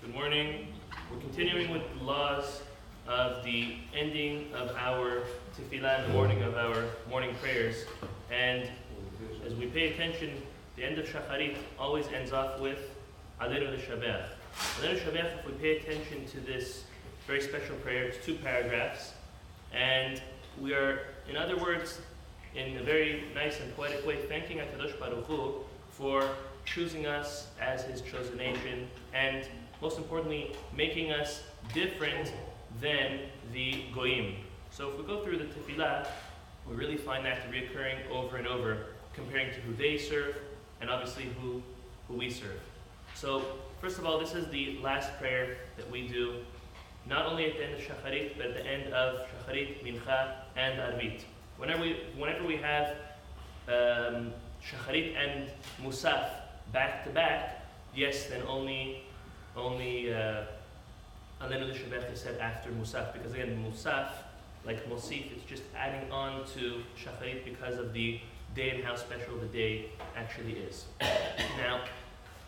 Good morning. We're continuing with the laws of the ending of our tefillah in the morning of our morning prayers. And as we pay attention, the end of Shacharit always ends off with Aleinu, Leshabeach. Aleinu, Leshabeach, if we pay attention to this very special prayer, it's 2 paragraphs. And we are, in other words, in a very nice and poetic way, thanking HaKadosh Baruch Hu for choosing us as His chosen nation, and most importantly, making us different than the Goyim. So if we go through the tefillah, we really find that reoccurring over and over, comparing to who they serve, and obviously who we serve. So, first of all, this is the last prayer that we do, not only at the end of Shacharit, but at the end of Shacharit, Mincha, and Arvit. Whenever we have Shacharit and Musaf back to back, yes, then only Aleinu Leshabeach is said after Musaf, because again, Musaf, like Mosif, it's just adding on to Shacharit because of the day and how special the day actually is. Now,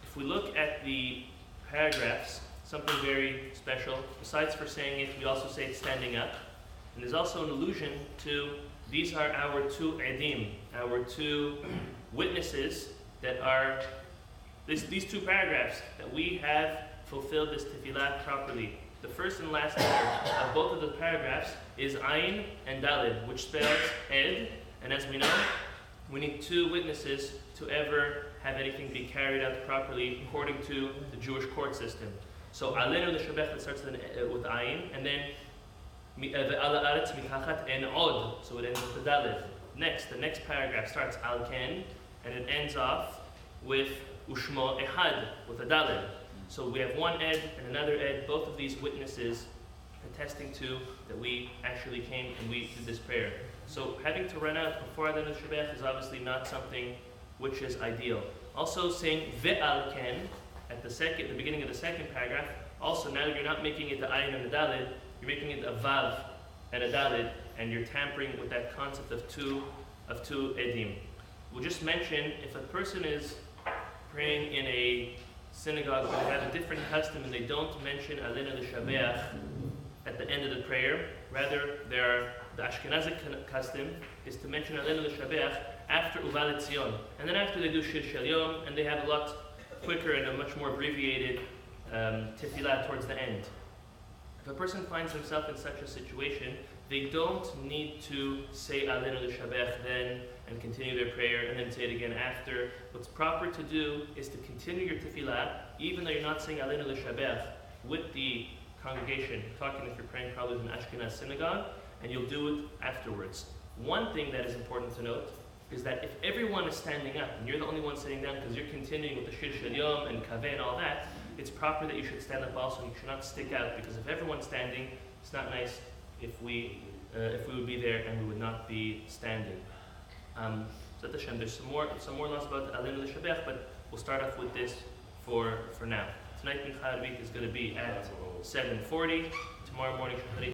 if we look at the paragraphs, something very special, besides for saying it, we also say it standing up, and there's also an allusion to these are our 2 edim, our 2 witnesses that are these 2 paragraphs that we have fulfilled this tefillah properly. The first and last letter of both of the paragraphs is Ayin and Dalid, which spells Ed, and as we know, we need 2 witnesses to ever have anything be carried out properly according to the Jewish court system. So Aleinu Leshabeach, that starts with Ayin, and then Ve'ala Aretz Mitachat en Od, so it ends with the Dalid. Next, the next paragraph starts Al Ken, and it ends off with Ushmo Ehad, with a Dalid. So we have one Ed and another Ed, both of these witnesses attesting to that we actually came and we did this prayer. So having to run out before Aleinu Leshabeach is obviously not something which is ideal. Also saying Ve'al Ken at the beginning of the second paragraph, also now you're not making it the Ayin and the Dalid, you're making it a Vav and a Dalid, and you're tampering with that concept of two Edim. We'll just mention, if a person is praying in a synagogue where they have a different custom and they don't mention Aleinu Leshabeach at the end of the prayer, rather the Ashkenazic custom is to mention Aleinu Leshabeach after Uva L'Tzion, and then after they do Shir Shel Yom, and they have a lot quicker and a much more abbreviated tefillah towards the end. If a person finds himself in such a situation, they don't need to say Aleinu Leshabeach then and continue their prayer and then say it again after. What's proper to do is to continue your tefillah, even though you're not saying Aleinu Leshabeach with the congregation, talking if you're praying probably in an Ashkenaz synagogue, and you'll do it afterwards. One thing that is important to note is that if everyone is standing up and you're the only one sitting down because you're continuing with the Shir Shel Yom and Kaveh and all that, it's proper that you should stand up also, and you should not stick out, because if everyone's standing, it's not nice if we would be there and we would not be standing. So there's some more laws about Aleinu Leshabeach, but we'll start off with this for now. Tonight Mincha Arvit is going to be at 7:40. Tomorrow morning Shacharit